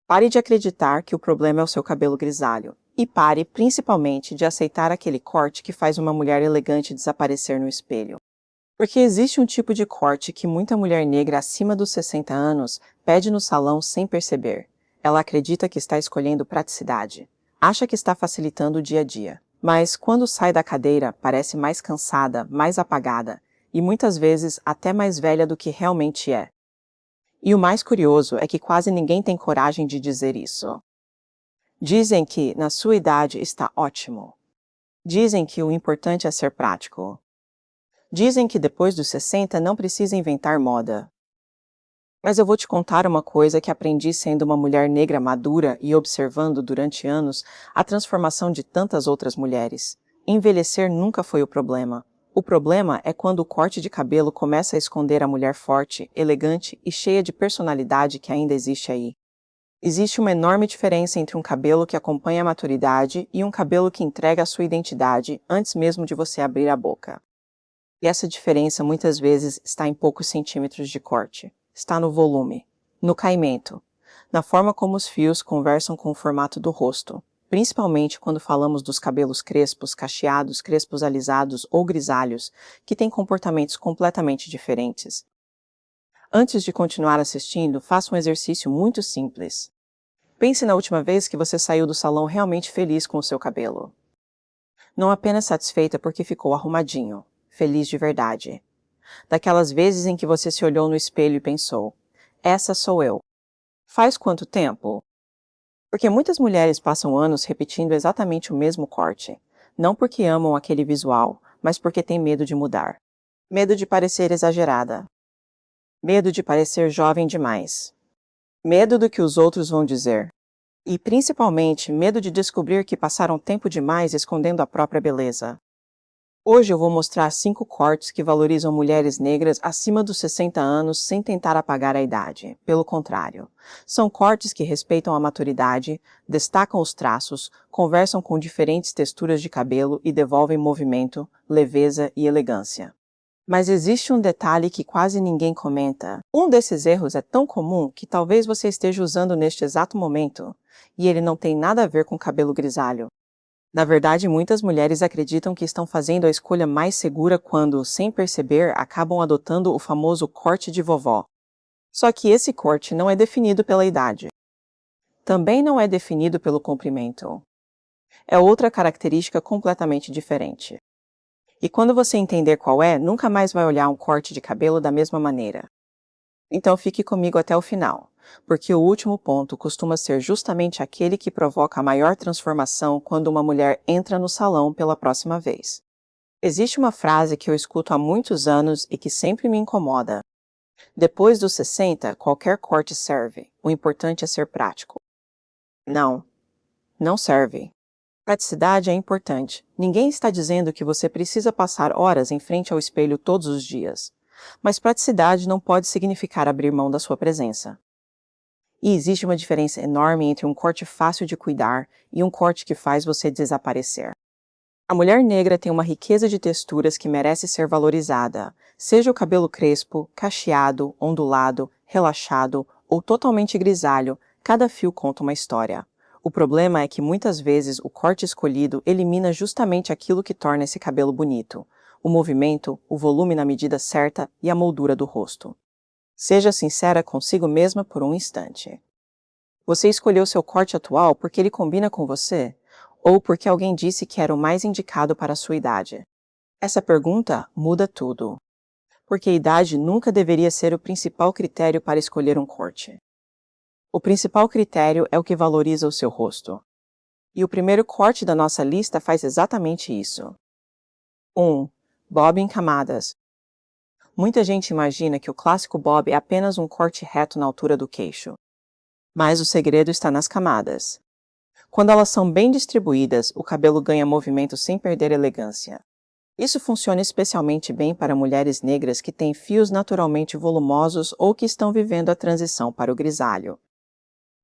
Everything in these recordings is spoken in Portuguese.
Pare de acreditar que o problema é o seu cabelo grisalho. E pare, principalmente, de aceitar aquele corte que faz uma mulher elegante desaparecer no espelho. Porque existe um tipo de corte que muita mulher negra acima dos 60 anos pede no salão sem perceber. Ela acredita que está escolhendo praticidade. Acha que está facilitando o dia a dia. Mas, quando sai da cadeira, parece mais cansada, mais apagada e muitas vezes até mais velha do que realmente é. E o mais curioso é que quase ninguém tem coragem de dizer isso. Dizem que, na sua idade, está ótimo. Dizem que o importante é ser prático. Dizem que depois dos 60 não precisa inventar moda. Mas eu vou te contar uma coisa que aprendi sendo uma mulher negra madura e observando durante anos a transformação de tantas outras mulheres. Envelhecer nunca foi o problema. O problema é quando o corte de cabelo começa a esconder a mulher forte, elegante e cheia de personalidade que ainda existe aí. Existe uma enorme diferença entre um cabelo que acompanha a maturidade e um cabelo que entrega a sua identidade antes mesmo de você abrir a boca. E essa diferença muitas vezes está em poucos centímetros de corte. Está no volume, no caimento, na forma como os fios conversam com o formato do rosto, principalmente quando falamos dos cabelos crespos, cacheados, crespos alisados ou grisalhos, que têm comportamentos completamente diferentes. Antes de continuar assistindo, faça um exercício muito simples. Pense na última vez que você saiu do salão realmente feliz com o seu cabelo. Não apenas satisfeita porque ficou arrumadinho, feliz de verdade. Daquelas vezes em que você se olhou no espelho e pensou, essa sou eu. Faz quanto tempo? Porque muitas mulheres passam anos repetindo exatamente o mesmo corte. Não porque amam aquele visual, mas porque têm medo de mudar. Medo de parecer exagerada. Medo de parecer jovem demais. Medo do que os outros vão dizer. E, principalmente, medo de descobrir que passaram tempo demais escondendo a própria beleza. Hoje eu vou mostrar 5 cortes que valorizam mulheres negras acima dos 60 anos sem tentar apagar a idade. Pelo contrário, são cortes que respeitam a maturidade, destacam os traços, conversam com diferentes texturas de cabelo e devolvem movimento, leveza e elegância. Mas existe um detalhe que quase ninguém comenta. Um desses erros é tão comum que talvez você esteja usando neste exato momento, e ele não tem nada a ver com cabelo grisalho. Na verdade, muitas mulheres acreditam que estão fazendo a escolha mais segura quando, sem perceber, acabam adotando o famoso corte de vovó. Só que esse corte não é definido pela idade. Também não é definido pelo comprimento. É outra característica completamente diferente. E quando você entender qual é, nunca mais vai olhar um corte de cabelo da mesma maneira. Então fique comigo até o final, porque o último ponto costuma ser justamente aquele que provoca a maior transformação quando uma mulher entra no salão pela próxima vez. Existe uma frase que eu escuto há muitos anos e que sempre me incomoda. Depois dos 60, qualquer corte serve, o importante é ser prático. Não, não serve. Praticidade é importante. Ninguém está dizendo que você precisa passar horas em frente ao espelho todos os dias. Mas praticidade não pode significar abrir mão da sua presença. E existe uma diferença enorme entre um corte fácil de cuidar e um corte que faz você desaparecer. A mulher negra tem uma riqueza de texturas que merece ser valorizada, seja o cabelo crespo, cacheado, ondulado, relaxado ou totalmente grisalho, cada fio conta uma história. O problema é que muitas vezes o corte escolhido elimina justamente aquilo que torna esse cabelo bonito: o movimento, o volume na medida certa e a moldura do rosto. Seja sincera consigo mesma por um instante. Você escolheu seu corte atual porque ele combina com você? Ou porque alguém disse que era o mais indicado para a sua idade? Essa pergunta muda tudo. Porque a idade nunca deveria ser o principal critério para escolher um corte. O principal critério é o que valoriza o seu rosto. E o primeiro corte da nossa lista faz exatamente isso. 1. Bob em camadas. Muita gente imagina que o clássico bob é apenas um corte reto na altura do queixo. Mas o segredo está nas camadas. Quando elas são bem distribuídas, o cabelo ganha movimento sem perder elegância. Isso funciona especialmente bem para mulheres negras que têm fios naturalmente volumosos ou que estão vivendo a transição para o grisalho.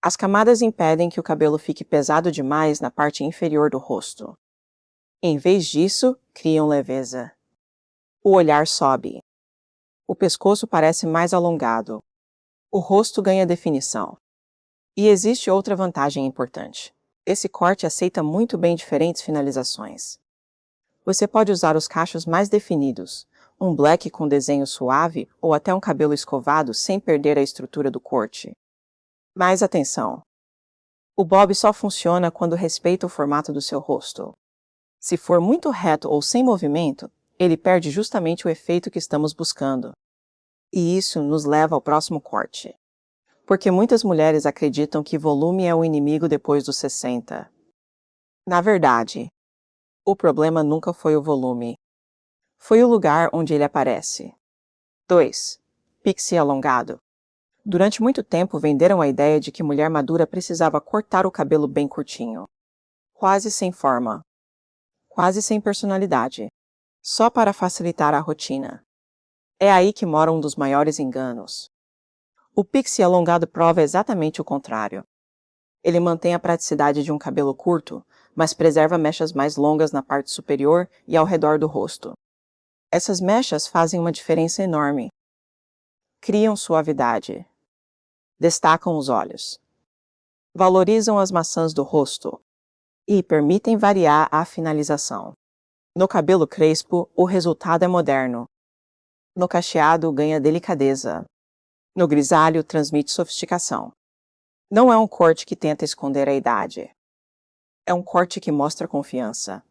As camadas impedem que o cabelo fique pesado demais na parte inferior do rosto. Em vez disso, criam leveza. O olhar sobe. O pescoço parece mais alongado. O rosto ganha definição. E existe outra vantagem importante. Esse corte aceita muito bem diferentes finalizações. Você pode usar os cachos mais definidos, um black com desenho suave ou até um cabelo escovado sem perder a estrutura do corte. Mas atenção! O bob só funciona quando respeita o formato do seu rosto. Se for muito reto ou sem movimento, ele perde justamente o efeito que estamos buscando. E isso nos leva ao próximo corte. Porque muitas mulheres acreditam que volume é o inimigo depois dos 60. Na verdade, o problema nunca foi o volume. Foi o lugar onde ele aparece. 2. Pixie alongado. Durante muito tempo venderam a ideia de que mulher madura precisava cortar o cabelo bem curtinho. Quase sem forma. Quase sem personalidade. Só para facilitar a rotina. É aí que mora um dos maiores enganos. O pixie alongado prova exatamente o contrário. Ele mantém a praticidade de um cabelo curto, mas preserva mechas mais longas na parte superior e ao redor do rosto. Essas mechas fazem uma diferença enorme. Criam suavidade. Destacam os olhos. Valorizam as maçãs do rosto. E permitem variar a finalização. No cabelo crespo, o resultado é moderno. No cacheado, ganha delicadeza. No grisalho, transmite sofisticação. Não é um corte que tenta esconder a idade. É um corte que mostra confiança.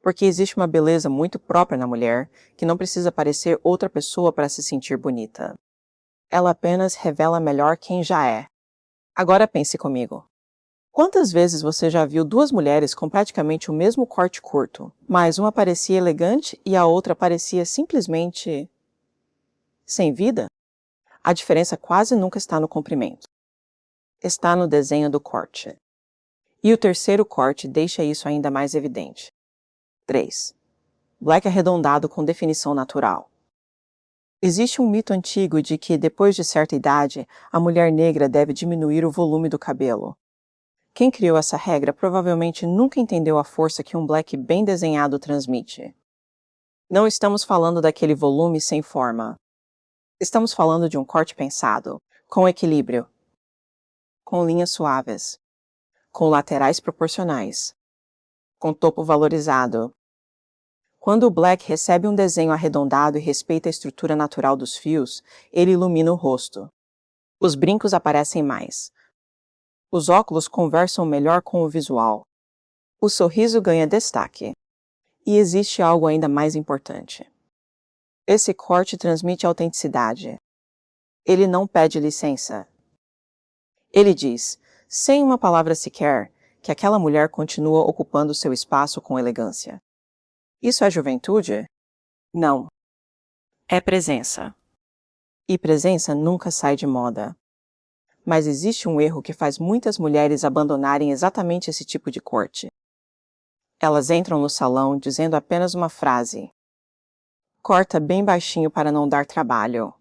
Porque existe uma beleza muito própria na mulher que não precisa parecer outra pessoa para se sentir bonita. Ela apenas revela melhor quem já é. Agora pense comigo. Quantas vezes você já viu duas mulheres com praticamente o mesmo corte curto, mas uma parecia elegante e a outra parecia simplesmente sem vida? A diferença quase nunca está no comprimento. Está no desenho do corte. E o terceiro corte deixa isso ainda mais evidente. 3. Black arredondado com definição natural. Existe um mito antigo de que, depois de certa idade, a mulher negra deve diminuir o volume do cabelo. Quem criou essa regra provavelmente nunca entendeu a força que um black bem desenhado transmite. Não estamos falando daquele volume sem forma. Estamos falando de um corte pensado, com equilíbrio, com linhas suaves, com laterais proporcionais, com topo valorizado. Quando o black recebe um desenho arredondado e respeita a estrutura natural dos fios, ele ilumina o rosto. Os brincos aparecem mais. Os óculos conversam melhor com o visual. O sorriso ganha destaque. E existe algo ainda mais importante. Esse corte transmite autenticidade. Ele não pede licença. Ele diz, sem uma palavra sequer, que aquela mulher continua ocupando seu espaço com elegância. Isso é juventude? Não. É presença. E presença nunca sai de moda. Mas existe um erro que faz muitas mulheres abandonarem exatamente esse tipo de corte. Elas entram no salão dizendo apenas uma frase. Corta bem baixinho para não dar trabalho.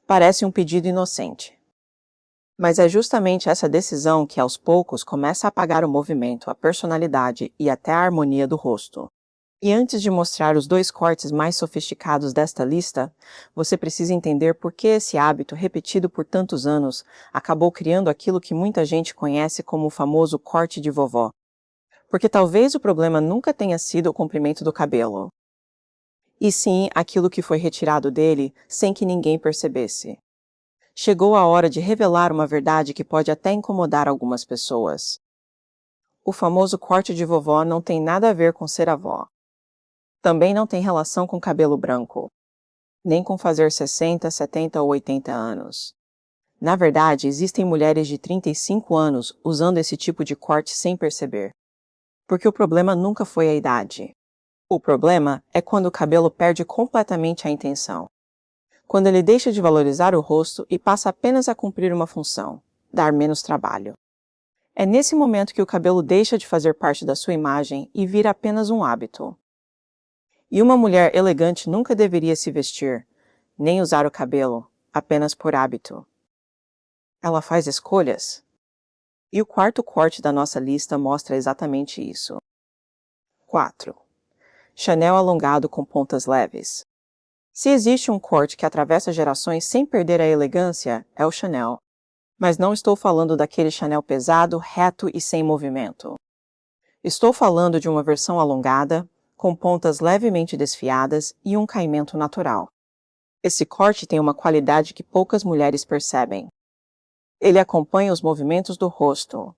Parece um pedido inocente. Mas é justamente essa decisão que aos poucos começa a apagar o movimento, a personalidade e até a harmonia do rosto. E antes de mostrar os dois cortes mais sofisticados desta lista, você precisa entender por que esse hábito, repetido por tantos anos, acabou criando aquilo que muita gente conhece como o famoso corte de vovó. Porque talvez o problema nunca tenha sido o comprimento do cabelo, e sim aquilo que foi retirado dele sem que ninguém percebesse. Chegou a hora de revelar uma verdade que pode até incomodar algumas pessoas. O famoso corte de vovó não tem nada a ver com ser avó. Também não tem relação com cabelo branco, nem com fazer 60, 70 ou 80 anos. Na verdade, existem mulheres de 35 anos usando esse tipo de corte sem perceber. Porque o problema nunca foi a idade. O problema é quando o cabelo perde completamente a intenção. Quando ele deixa de valorizar o rosto e passa apenas a cumprir uma função, dar menos trabalho. É nesse momento que o cabelo deixa de fazer parte da sua imagem e vira apenas um hábito. E uma mulher elegante nunca deveria se vestir, nem usar o cabelo, apenas por hábito. Ela faz escolhas. E o quarto corte da nossa lista mostra exatamente isso. 4. Chanel alongado com pontas leves. Se existe um corte que atravessa gerações sem perder a elegância, é o Chanel. Mas não estou falando daquele Chanel pesado, reto e sem movimento. Estou falando de uma versão alongada, com pontas levemente desfiadas e um caimento natural. Esse corte tem uma qualidade que poucas mulheres percebem. Ele acompanha os movimentos do rosto.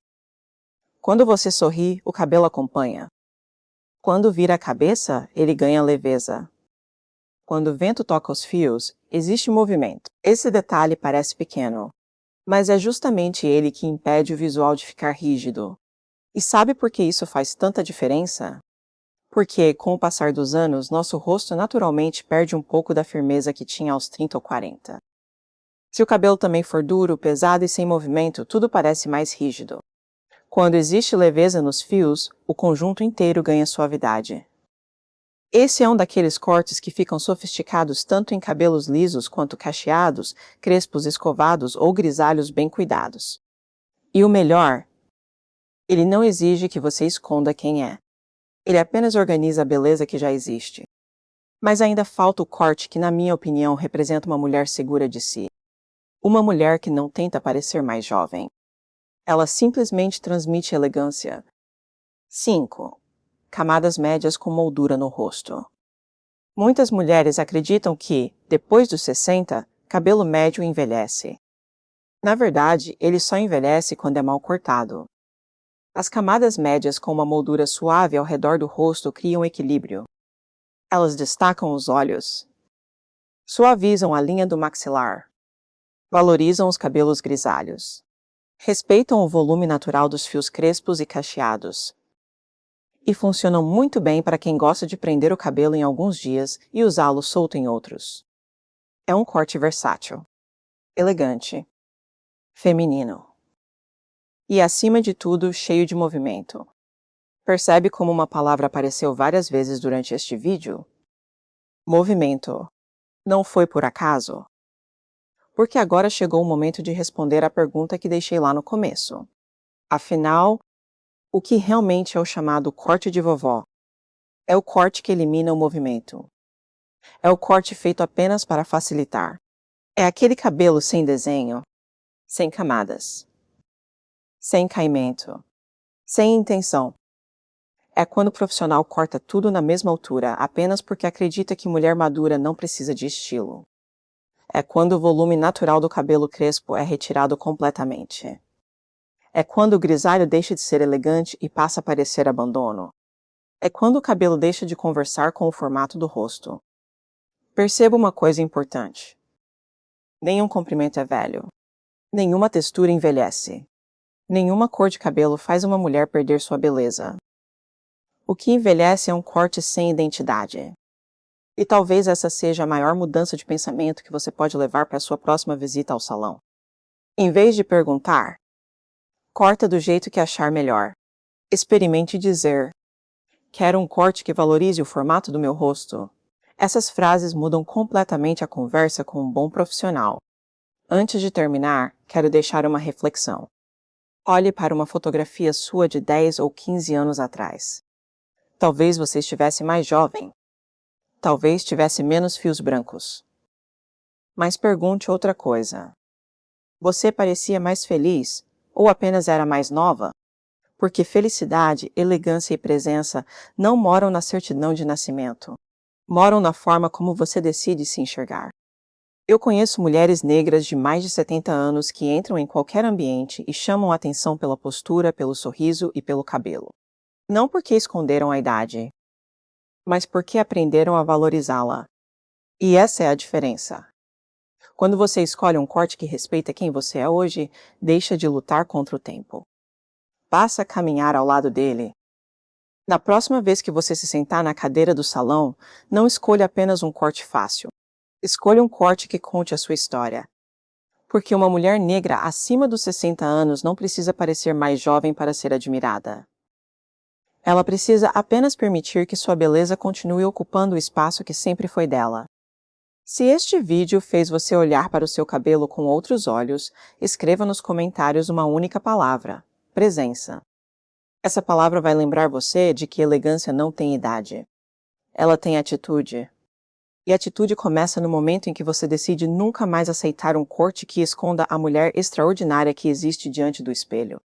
Quando você sorri, o cabelo acompanha. Quando vira a cabeça, ele ganha leveza. Quando o vento toca os fios, existe movimento. Esse detalhe parece pequeno, mas é justamente ele que impede o visual de ficar rígido. E sabe por que isso faz tanta diferença? Porque, com o passar dos anos, nosso rosto naturalmente perde um pouco da firmeza que tinha aos 30 ou 40. Se o cabelo também for duro, pesado e sem movimento, tudo parece mais rígido. Quando existe leveza nos fios, o conjunto inteiro ganha suavidade. Esse é um daqueles cortes que ficam sofisticados tanto em cabelos lisos quanto cacheados, crespos escovados ou grisalhos bem cuidados. E o melhor, ele não exige que você esconda quem é. Ele apenas organiza a beleza que já existe. Mas ainda falta o corte que, na minha opinião, representa uma mulher segura de si. Uma mulher que não tenta parecer mais jovem. Ela simplesmente transmite elegância. 5. Camadas médias com moldura no rosto. Muitas mulheres acreditam que, depois dos 60, cabelo médio envelhece. Na verdade, ele só envelhece quando é mal cortado. As camadas médias com uma moldura suave ao redor do rosto criam equilíbrio. Elas destacam os olhos, suavizam a linha do maxilar, valorizam os cabelos grisalhos, respeitam o volume natural dos fios crespos e cacheados, e funcionam muito bem para quem gosta de prender o cabelo em alguns dias e usá-lo solto em outros. É um corte versátil, elegante, feminino. E, acima de tudo, cheio de movimento. Percebe como uma palavra apareceu várias vezes durante este vídeo? Movimento. Não foi por acaso? Porque agora chegou o momento de responder à pergunta que deixei lá no começo. Afinal, o que realmente é o chamado corte de vovó? É o corte que elimina o movimento. É o corte feito apenas para facilitar. É aquele cabelo sem desenho, sem camadas, sem caimento, sem intenção. É quando o profissional corta tudo na mesma altura apenas porque acredita que mulher madura não precisa de estilo. É quando o volume natural do cabelo crespo é retirado completamente. É quando o grisalho deixa de ser elegante e passa a parecer abandono. É quando o cabelo deixa de conversar com o formato do rosto. Perceba uma coisa importante. Nenhum comprimento é velho. Nenhuma textura envelhece. Nenhuma cor de cabelo faz uma mulher perder sua beleza. O que envelhece é um corte sem identidade. E talvez essa seja a maior mudança de pensamento que você pode levar para a sua próxima visita ao salão. Em vez de perguntar, corta do jeito que achar melhor. Experimente dizer, quero um corte que valorize o formato do meu rosto. Essas frases mudam completamente a conversa com um bom profissional. Antes de terminar, quero deixar uma reflexão. Olhe para uma fotografia sua de 10 ou 15 anos atrás. Talvez você estivesse mais jovem. Talvez tivesse menos fios brancos. Mas pergunte outra coisa. Você parecia mais feliz ou apenas era mais nova? Porque felicidade, elegância e presença não moram na certidão de nascimento. Moram na forma como você decide se enxergar. Eu conheço mulheres negras de mais de 70 anos que entram em qualquer ambiente e chamam a atenção pela postura, pelo sorriso e pelo cabelo. Não porque esconderam a idade, mas porque aprenderam a valorizá-la. E essa é a diferença. Quando você escolhe um corte que respeita quem você é hoje, deixa de lutar contra o tempo. Passa a caminhar ao lado dele. Na próxima vez que você se sentar na cadeira do salão, não escolha apenas um corte fácil. Escolha um corte que conte a sua história. Porque uma mulher negra acima dos 60 anos não precisa parecer mais jovem para ser admirada. Ela precisa apenas permitir que sua beleza continue ocupando o espaço que sempre foi dela. Se este vídeo fez você olhar para o seu cabelo com outros olhos, escreva nos comentários uma única palavra: presença. Essa palavra vai lembrar você de que elegância não tem idade. Ela tem atitude. E a atitude começa no momento em que você decide nunca mais aceitar um corte que esconda a mulher extraordinária que existe diante do espelho.